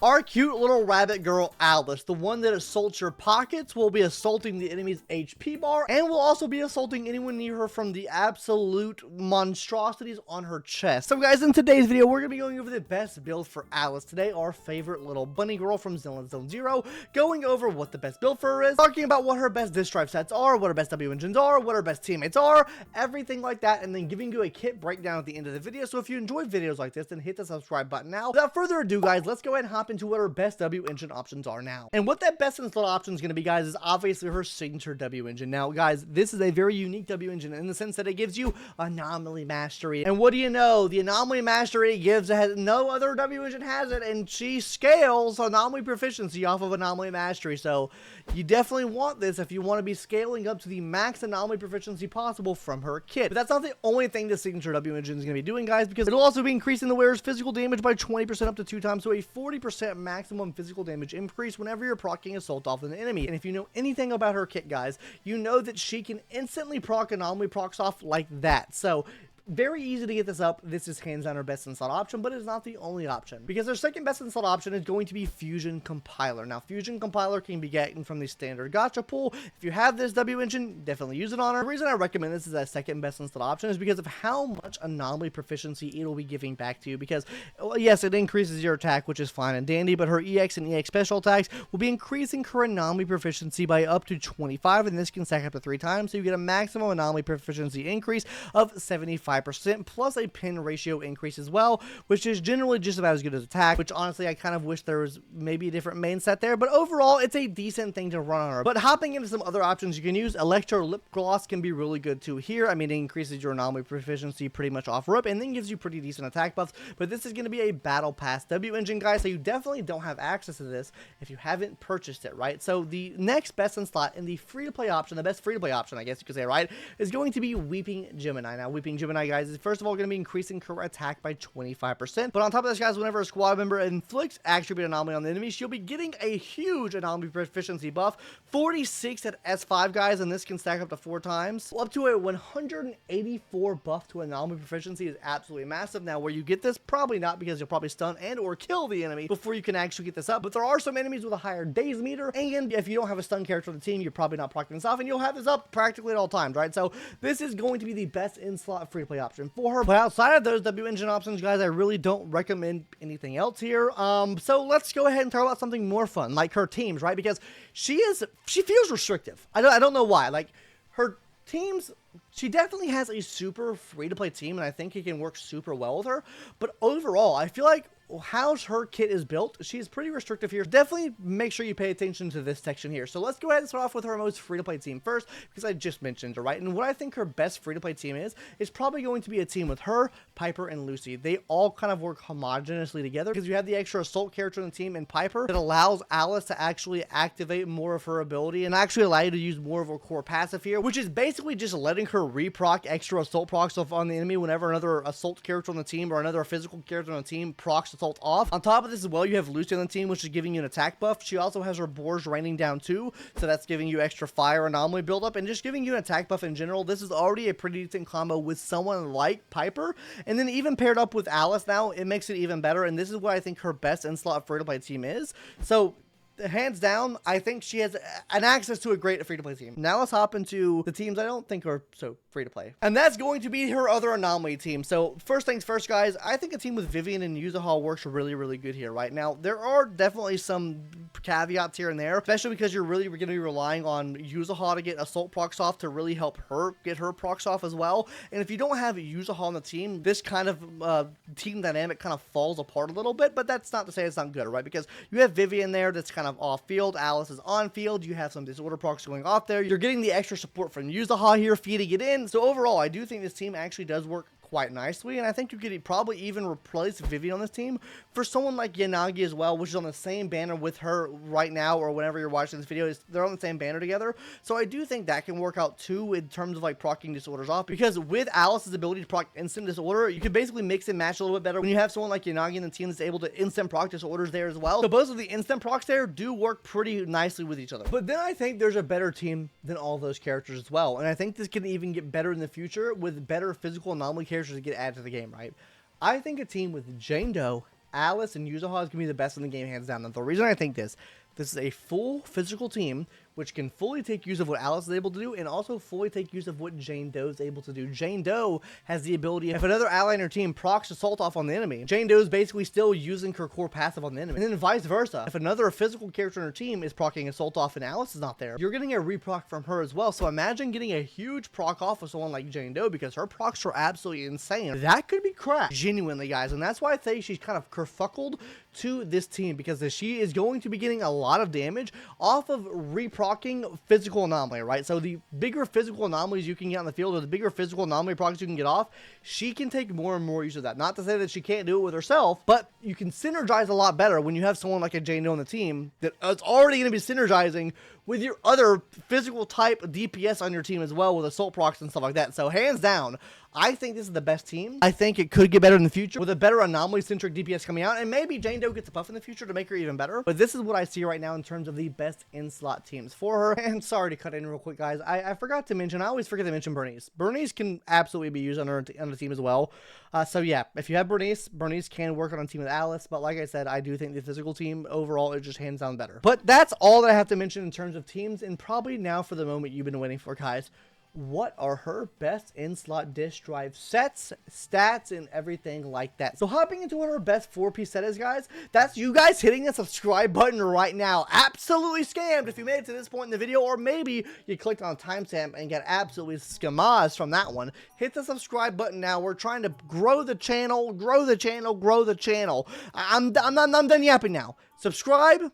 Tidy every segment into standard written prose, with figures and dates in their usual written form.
Our cute little rabbit girl Alice, the one that assaults your pockets, will be assaulting the enemy's HP bar and will also be assaulting anyone near her from the absolute monstrosities on her chest. So guys, in today's video, we're going to be going over the best build for Alice today, our favorite little bunny girl from Zenless Zone Zero, going over what the best build for her is, talking about what her best disk drive sets are, what her best W engines are, what her best teammates are, everything like that, and then giving you a kit breakdown at the end of the video. So if you enjoy videos like this, then hit the subscribe button now. Without further ado, guys, let's go ahead and hop into what our best W engine options are now. And what that best install option is going to be, guys, is obviously her signature W engine. Now, guys, this is a very unique W engine in the sense that it gives you anomaly mastery. And what do you know? The anomaly mastery gives no other W engine has it, and she scales anomaly proficiency off of anomaly mastery. So you definitely want this if you want to be scaling up to the max anomaly proficiency possible from her kit. But that's not the only thing the signature W engine is going to be doing, guys, because it'll also be increasing the wearer's physical damage by 20% up to 2 times, so a 40% maximum physical damage increase whenever you're proccing assault off an enemy. And if you know anything about her kit, guys, you know that she can instantly proc anomaly procs off like that. So very easy to get this up. This is hands down her best installed option, but it's not the only option, because our second best installed option is going to be Fusion Compiler. Now, Fusion Compiler can be gotten from the standard gacha pool. If you have this W engine, definitely use it on her. The reason I recommend this as a second best installed option is because of how much anomaly proficiency it'll be giving back to you. Because, well, yes, it increases your attack, which is fine and dandy, but her EX and EX special attacks will be increasing her anomaly proficiency by up to 25, and this can stack up to 3 times, so you get a maximum anomaly proficiency increase of 75%, plus a pin ratio increase as well, which is generally just about as good as attack, which honestly I kind of wish there was maybe a different main set there, but overall it's a decent thing to run on her. But hopping into some other options you can use, Electro Lip Gloss can be really good too here. I mean, it increases your anomaly proficiency pretty much off rip and then gives you pretty decent attack buffs, but this is going to be a battle pass W engine, guys, so you definitely don't have access to this if you haven't purchased it, right? So the next best in slot in the free-to-play option, the best free-to-play option, I guess you could say, right, is going to be Weeping Gemini. Now, Weeping Gemini, guys, is first of all going to be increasing her attack by 25%, but on top of this, guys, whenever a squad member inflicts attribute anomaly on the enemy, she'll be getting a huge anomaly proficiency buff, 46 at S5, guys, and this can stack up to 4 times. Up to a 184 buff to anomaly proficiency is absolutely massive. Now, where you get this, probably not, because you'll probably stun and or kill the enemy before you can actually get this up, but there are some enemies with a higher daze meter, and if you don't have a stun character on the team, you're probably not proccing this off, and you'll have this up practically at all times, right? So this is going to be the best in-slot free-to-play option for her. But outside of those W engine options, guys, I really don't recommend anything else here. So let's go ahead and talk about something more fun, like her teams, right? Because she feels restrictive. I don't know why. Like, her teams, she definitely has a super free-to-play team, and I think it can work super well with her. But overall, I feel like how her kit is built, she's pretty restrictive here. Definitely make sure you pay attention to this section here. So let's go ahead and start off with her most free-to-play team first, because I just mentioned her, right? And what I think her best free-to-play team is probably going to be a team with her, Piper, and Lucy. They all kind of work homogeneously together, because you have the extra assault character in the team in Piper that allows Alice to actually activate more of her ability and actually allow you to use more of her core passive here, which is basically just letting her reproc extra assault procs off on the enemy whenever another assault character on the team or another physical character on the team procs assault off. On top of this as well, you have Lucy on the team, which is giving you an attack buff. She also has her boars raining down too, so that's giving you extra fire anomaly buildup and just giving you an attack buff in general. This is already a pretty decent combo with someone like Piper, and then even paired up with Alice now, it makes it even better, and this is what I think her best in-slot free-to-play team is. So hands down, I think she has an access to a great free-to-play team. Now let's hop into the teams I don't think are so free-to-play, and that's going to be her other anomaly team. So first things first, guys, I think a team with Vivian and yuzuha works really, really good here. Right now, there are definitely some caveats here and there, especially because you're really going to be relying on yuzuha to get assault procs off to really help her get her procs off as well. And if you don't have yuzuha on the team, this kind of team dynamic kind of falls apart a little bit, but that's not to say it's not good, right? Because you have Vivian there that's kind of off field, Alice is on field, you have some disorder procs going off there, you're getting the extra support from yuzuha here feeding it in. So overall, I do think this team actually does work quite nicely, and I think you could probably even replace Vivian on this team for someone like Yanagi as well, which is on the same banner with her right now, or whenever you're watching this video, they're on the same banner together. So I do think that can work out too in terms of like proccing disorders off, because with Alice's ability to proc instant disorder, you can basically mix and match a little bit better when you have someone like Yanagi in the team that's able to instant proc disorders there as well. So both of the instant procs there do work pretty nicely with each other. But then I think there's a better team than all those characters as well, and I think this can even get better in the future with better physical anomaly characters to get added to the game, right? I think a team with Jane Doe Alice and yuzuha is going to be the best in the game, hands down. And the reason I think this is a full physical team, which can fully take use of what Alice is able to do, and also fully take use of what Jane Doe is able to do. Jane Doe has the ability, if another ally in her team procs assault off on the enemy, Jane Doe is basically still using her core passive on the enemy. And then vice versa. If another physical character in her team is proccing assault off and Alice is not there, you're getting a reproc from her as well. So imagine getting a huge proc off of someone like Jane Doe, because her procs are absolutely insane. That could be cracked, genuinely, guys. And that's why I think she's kind of kerfuckled to this team, because she is going to be getting a lot of damage off of reprocking physical anomaly, right? So the bigger physical anomalies you can get on the field, or the bigger physical anomaly procs you can get off, she can take more and more use of that. Not to say that she can't do it with herself, but you can synergize a lot better when you have someone like a Jane Doe on the team that is already going to be synergizing with your other physical type DPS on your team as well, with assault procs and stuff like that. So hands down, I think this is the best team. I think it could get better in the future with a better anomaly-centric DPS coming out, and maybe Jane Doe gets a buff in the future to make her even better. But this is what I see right now in terms of the best in-slot teams for her. And sorry to cut in real quick, guys. I forgot to mention, I always forget to mention Bernice. Bernice can absolutely be used on the team as well. So yeah, if you have Bernice can work on a team with Alice. But like I said, I do think the physical team overall is just hands down better. But that's all that I have to mention in terms of teams. And probably now for the moment you've been waiting for, guys. What are her best in-slot disk drive sets, stats, and everything like that? So hopping into what her best 4-piece set is, guys, that's you guys hitting the subscribe button right now. Absolutely scammed if you made it to this point in the video, or maybe you clicked on a timestamp and got absolutely scammed from that one. Hit the subscribe button now. We're trying to grow the channel, grow the channel, grow the channel. I'm done yapping now. Subscribe,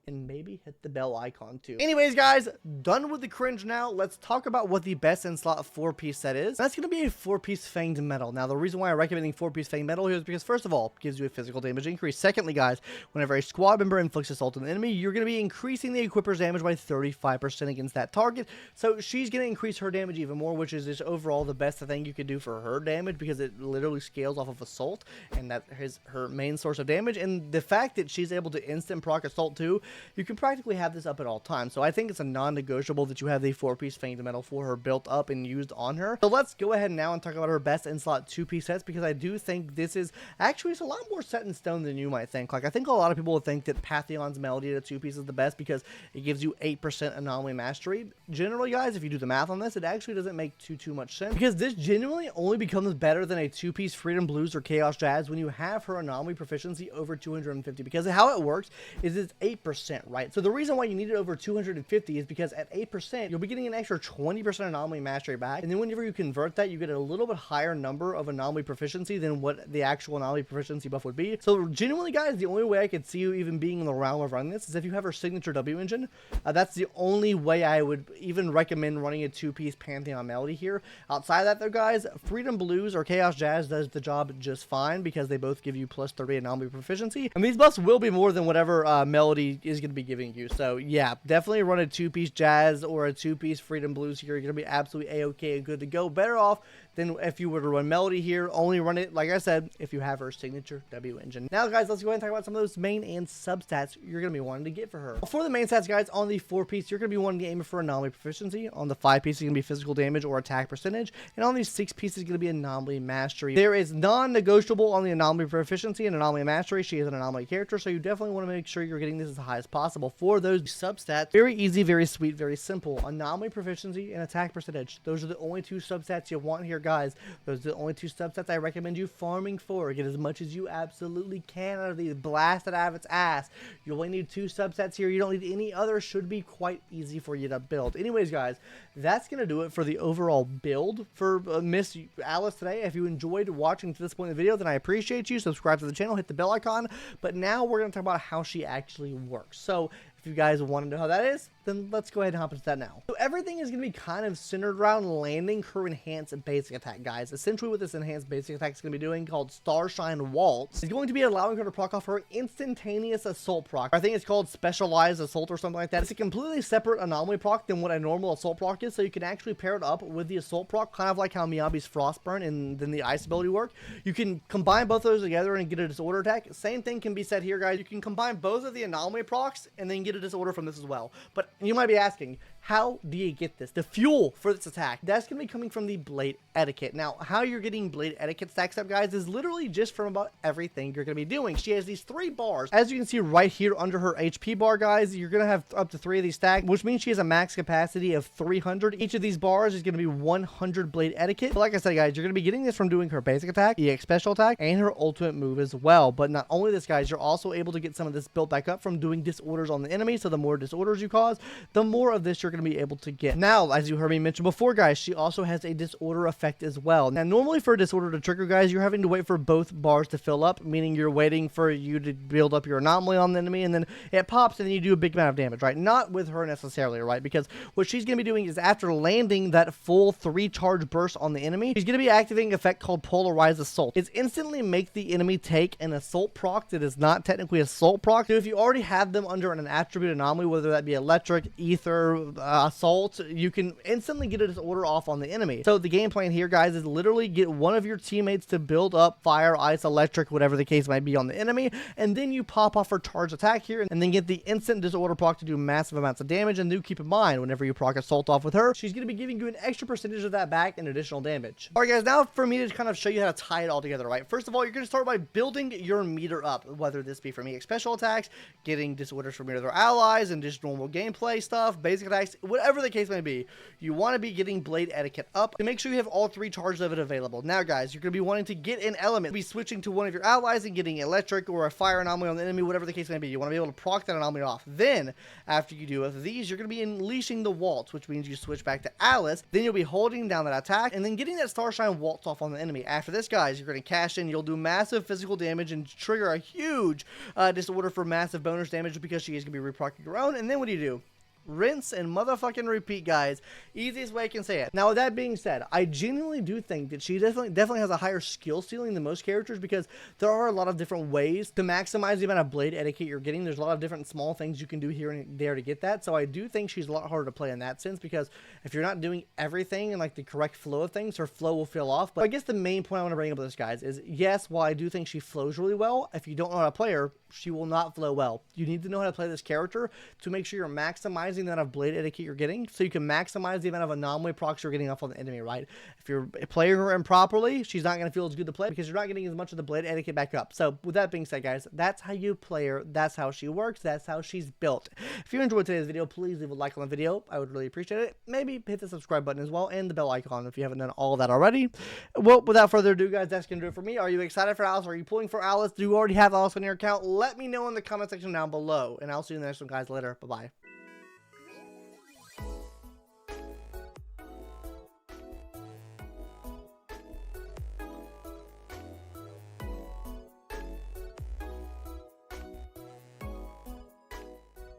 and maybe hit the bell icon too. Anyways, guys, done with the cringe now. Let's talk about what the best in-slot 4-piece set is. That's going to be a 4-piece Fanged Metal. Now, the reason why I'm recommending 4-piece Fanged Metal here is because, first of all, it gives you a physical damage increase. Secondly, guys, whenever a squad member inflicts assault on the enemy, you're going to be increasing the equipper's damage by 35% against that target. So she's going to increase her damage even more, which is just overall the best thing you could do for her damage, because it literally scales off of assault, and that is her main source of damage. And the fact that she's able to instant proc assault too, you can practically have this up at all times. So I think it's a non-negotiable that you have the 4-piece Fanged Metal for her built up and used on her. So let's go ahead now and talk about her best in-slot 2-piece sets, because I do think this is actually, it's a lot more set in stone than you might think. Like, I think a lot of people would think that Pantheon's Melody at a 2-piece is the best because it gives you 8% anomaly mastery. Generally, guys, if you do the math on this, it actually doesn't make too much sense, because this genuinely only becomes better than a 2-piece Freedom Blues or Chaos Jazz when you have her anomaly proficiency over 250, because how it works is it's 8%, right? So the reason why you need it over 250 is because at 8%, you'll be getting an extra 20% anomaly mastery back. And then whenever you convert that, you get a little bit higher number of anomaly proficiency than what the actual anomaly proficiency buff would be. So genuinely, guys, the only way I could see you even being in the realm of running this is if you have her signature W engine. That's the only way I would even recommend running a 2-piece Pantheon Melody here. Outside of that, though, guys, Freedom Blues or Chaos Jazz does the job just fine, because they both give you plus 30 anomaly proficiency. And these buffs will be more than whatever Melody is going to be giving you. So yeah, definitely run a 2-piece Jazz or a 2-piece Freedom Blues here. You're going to be absolutely a-okay and good to go. Better off than if you were to run Melody here. Only run it, like I said, if you have her signature W engine. Now, guys, let's go ahead and talk about some of those main and substats you're going to be wanting to get for her. For the main stats, guys, on the 4-piece, you're going to be wanting to aim for anomaly proficiency. On the 5-piece, it's going to be physical damage or attack percentage. And on these 6-pieces, it's going to be anomaly mastery. There is non-negotiable on the anomaly proficiency and anomaly mastery. She is an anomaly character, so you definitely want to make sure you're getting this as high as possible. For those substats, very easy, very sweet, very simple. Anomaly proficiency and attack percentage. Those are the only 2 substats you want here, guys. Those are the only 2 substats I recommend you farming for. Get as much as you absolutely can out of these. Blast it out of its ass. You only need 2 substats here. You don't need any other. Should be quite easy for you to build. Anyways, guys, that's going to do it for the overall build for Miss Alice today. If you enjoyed watching to this point in the video, then I appreciate you. Subscribe to the channel, hit the bell icon. But now we're going to talk about how she actually works. So if you guys want to know how that is, then let's go ahead and hop into that now. So everything is going to be kind of centered around landing her enhanced basic attack, guys. Essentially what this enhanced basic attack is going to be doing, called Starshine Waltz, is going to be allowing her to proc off her instantaneous assault proc. I think it's called Specialized Assault or something like that. It's a completely separate anomaly proc than what a normal assault proc is, so you can actually pair it up with the assault proc, kind of like how Miyabi's Frostburn and then the ice ability work. You can combine both of those together and get a disorder attack. Same thing can be said here, guys. You can combine both of the anomaly procs and then get a disorder from this as well. But you might be asking, how do you get this? The fuel for this attack, that's going to be coming from the Blade Etiquette. Now, how you're getting Blade Etiquette stacks up, guys, is literally just from about everything you're going to be doing. She has these 3 bars. As you can see right here under her HP bar, guys, you're going to have up to 3 of these stacked, which means she has a max capacity of 300. Each of these bars is going to be 100 Blade Etiquette. But like I said, guys, you're going to be getting this from doing her basic attack, EX special attack, and her ultimate move as well. But not only this, guys, you're also able to get some of this built back up from doing disorders on the enemy. So the more disorders you cause, the more of this you're going to be able to get. Now, as you heard me mention before, guys, she also has a disorder effect as well. Now, normally for a disorder to trigger, guys, you're having to wait for both bars to fill up, meaning you're waiting for you to build up your anomaly on the enemy, and then it pops, and then you do a big amount of damage, right? Not with her necessarily, right? Because what she's going to be doing is after landing that full 3 charge burst on the enemy, she's going to be activating an effect called Polarized Assault. It's instantly make the enemy take an assault proc that is not technically assault proc. So if you already have them under an attribute anomaly, whether that be electric, ether, assault, you can instantly get a disorder off on the enemy. So the game plan here, guys, is literally get one of your teammates to build up fire, ice, electric, whatever the case might be on the enemy, and then you pop off her charge attack here, and then get the instant disorder proc to do massive amounts of damage. And do keep in mind, whenever you proc assault off with her, she's going to be giving you an extra percentage of that back in additional damage. Alright, guys, now for me to kind of show you how to tie it all together, right? First of all, you're going to start by building your meter up, whether this be from EX special attacks, getting disorders from your other allies, and just normal gameplay stuff, basic attacks, whatever the case may be. You want to be getting Blade Etiquette up to make sure you have all 3 charges of it available. Now, guys, you're going to be wanting to get an element, be switching to one of your allies and getting electric or a fire anomaly on the enemy, whatever the case may be. You want to be able to proc that anomaly off. Then, after you do these, you're going to be unleashing the waltz, which means you switch back to Alice. Then you'll be holding down that attack and then getting that Starshine waltz off on the enemy. After this, guys, you're going to cash in. You'll do massive physical damage and trigger a huge disorder for massive bonus damage because she is going to be reprocking her own. And then what do? Rinse and motherfucking repeat, guys. Easiest way I can say it. Now, with that being said, I genuinely do think that she definitely has a higher skill ceiling than most characters, because there are a lot of different ways to maximize the amount of Blade Etiquette you're getting. There's a lot of different small things you can do here and there to get that. So I do think she's a lot harder to play in that sense, because if you're not doing everything in like the correct flow of things, her flow will feel off. But I guess the main point I want to bring up with this, guys, is yes, while I do think she flows really well, if you don't know how to play her, she will not flow well. You need to know how to play this character to make sure you're maximizing the amount of Blade Etiquette you're getting, so you can maximize the amount of anomaly procs you're getting off on the enemy, right? If you're playing her improperly, she's not going to feel as good to play because you're not getting as much of the Blade Etiquette back up. So with that being said, guys, that's how you play her. That's how she works. That's how she's built. If you enjoyed today's video, please leave a like on the video. I would really appreciate it. Maybe hit the subscribe button as well and the bell icon if you haven't done all of that already. Well, without further ado, guys, that's going to do it for me. Are you excited for Alice? Are you pulling for Alice? Do you already have Alice on your account? Let me know in the comment section down below, and I'll see you in the next one, guys. Later. Bye-bye.